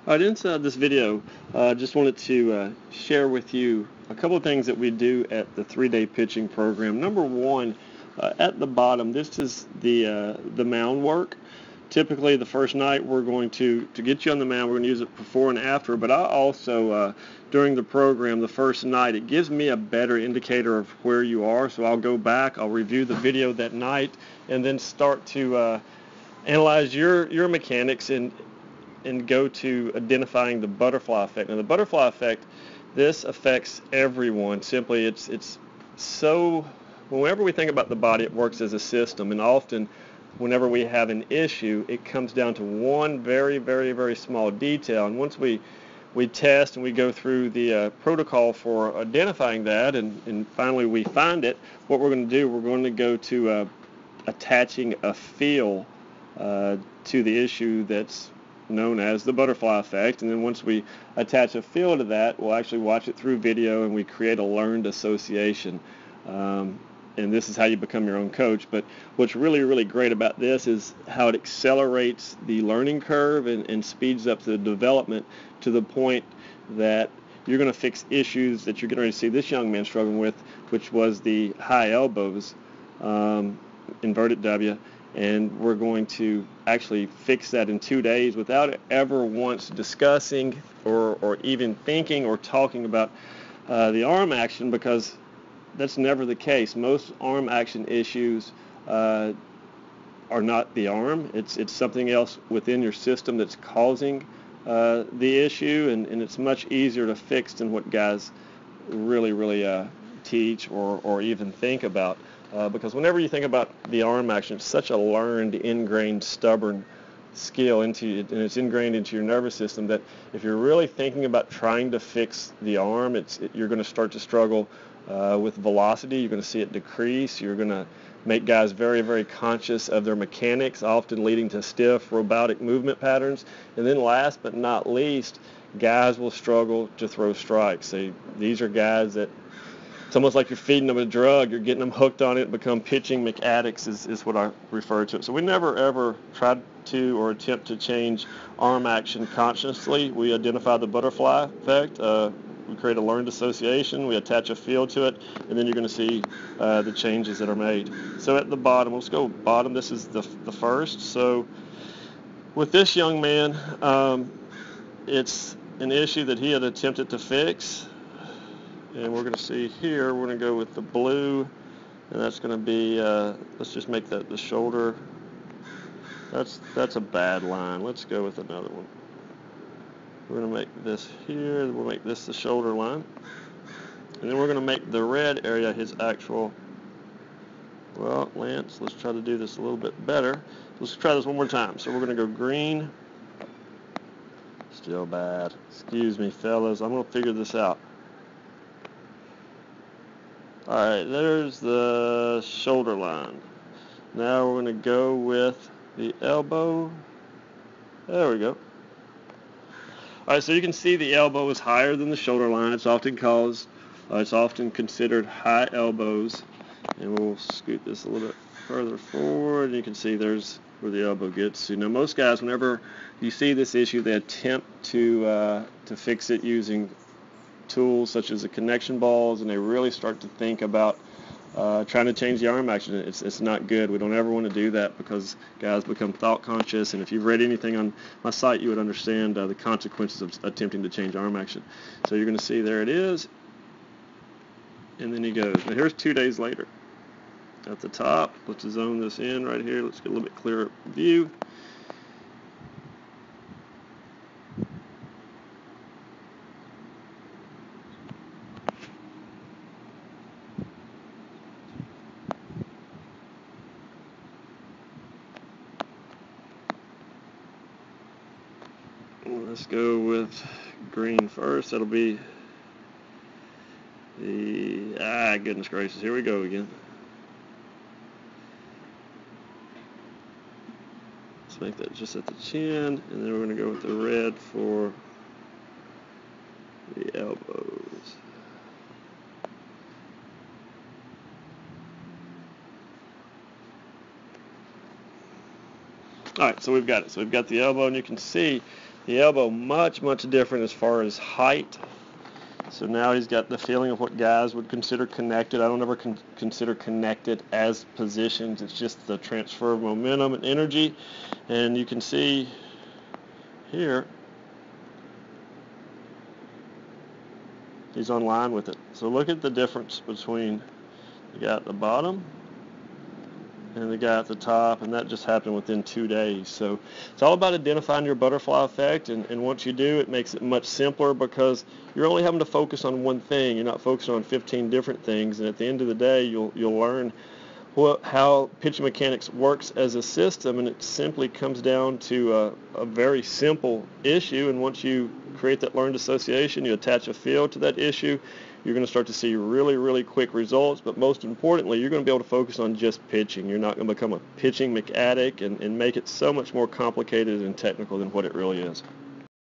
All right, inside this video, just wanted to share with you a couple of things that we do at the 3-day pitching program. Number one, at the bottom, this is the mound work. Typically, the first night we're going to get you on the mound. We're going to use it before and after, but I also, during the program, the first night, it gives me a better indicator of where you are. So I'll go back, I'll review the video that night, and then start to analyze your mechanics and go to identifying the butterfly effect. Now, the butterfly effect, this affects everyone. Simply, it's so, whenever we think about the body, it works as a system, and often whenever we have an issue, it comes down to one very, very, very small detail. And once we test and we go through the protocol for identifying that, and finally we find it, what we're going to do, we're going to go to attaching a feel to the issue that's known as the butterfly effect. And then once we attach a feel to that, we'll actually watch it through video and we create a learned association. And this is how you become your own coach. But what's really, really great about this is how it accelerates the learning curve and speeds up the development to the point that you're going to fix issues that you're getting ready to see this young man struggling with, which was the high elbows, inverted W. And we're going to actually fix that in 2 days without ever once discussing or even thinking or talking about the arm action, because that's never the case. Most arm action issues are not the arm. It's something else within your system that's causing the issue, and it's much easier to fix than what guys really teach or even think about. Because whenever you think about the arm action, it's such a learned, ingrained, stubborn skill and it's ingrained into your nervous system that if you're really thinking about trying to fix the arm, you're going to start to struggle with velocity. You're going to see it decrease. You're going to make guys very, very conscious of their mechanics, often leading to stiff, robotic movement patterns. And then last but not least, guys will struggle to throw strikes. These are guys that it's almost like you're feeding them a drug. You're getting them hooked on it, become pitching addicts is what I refer to it. So we never, ever tried to or attempt to change arm action consciously. We identify the butterfly effect. We create a learned association. We attach a feel to it, and then you're going to see the changes that are made. So at the bottom, let's go bottom. This is the first. So with this young man, it's an issue that he had attempted to fix. And we're going to see here, we're going to go with the blue, and that's going to be, let's just make that the shoulder. That's a bad line. Let's go with another one. We're going to make this here, we'll make this the shoulder line. And then we're going to make the red area his actual, well, Lance, let's try to do this a little bit better. Let's try this one more time. So we're going to go green. Still bad. Excuse me, fellas. I'm going to figure this out. All right, there's the shoulder line. Now we're going to go with the elbow. There we go. All right, so you can see the elbow is higher than the shoulder line. It's often considered high elbows. And we'll scoot this a little bit further forward. And you can see there's where the elbow gets to. Now, most guys, whenever you see this issue, they attempt to fix it using tools such as the connection balls, and they really start to think about trying to change the arm action. It's not good. We don't ever want to do that because guys become thought conscious, and if you've read anything on my site, you would understand the consequences of attempting to change arm action. So you're going to see there it is, and then he goes. Now here's 2 days later. At the top, let's zone this in right here. Let's get a little bit clearer view. Let's go with green first. That'll be the, goodness gracious, here we go again. Let's make that just at the chin, and then we're going to go with the red for the elbows. All right, so we've got it. So we've got the elbow, and you can see The elbow much different as far as height. So now he's got the feeling of what guys would consider connected. I don't ever consider connected as positions. It's just the transfer of momentum and energy. And you can see here, he's on line with it. So look at the difference between the guy at the bottom and the guy at the top, and that just happened within 2 days. So it's all about identifying your butterfly effect, and once you do, it makes it much simpler because you're only having to focus on one thing. You're not focusing on 15 different things, and at the end of the day, you'll learn how pitching mechanics works as a system, and it simply comes down to a very simple issue. And once you create that learned association, you attach a field to that issue, you're going to start to see really quick results. But most importantly, you're going to be able to focus on just pitching. You're not going to become a pitching mechanic and make it so much more complicated and technical than what it really is.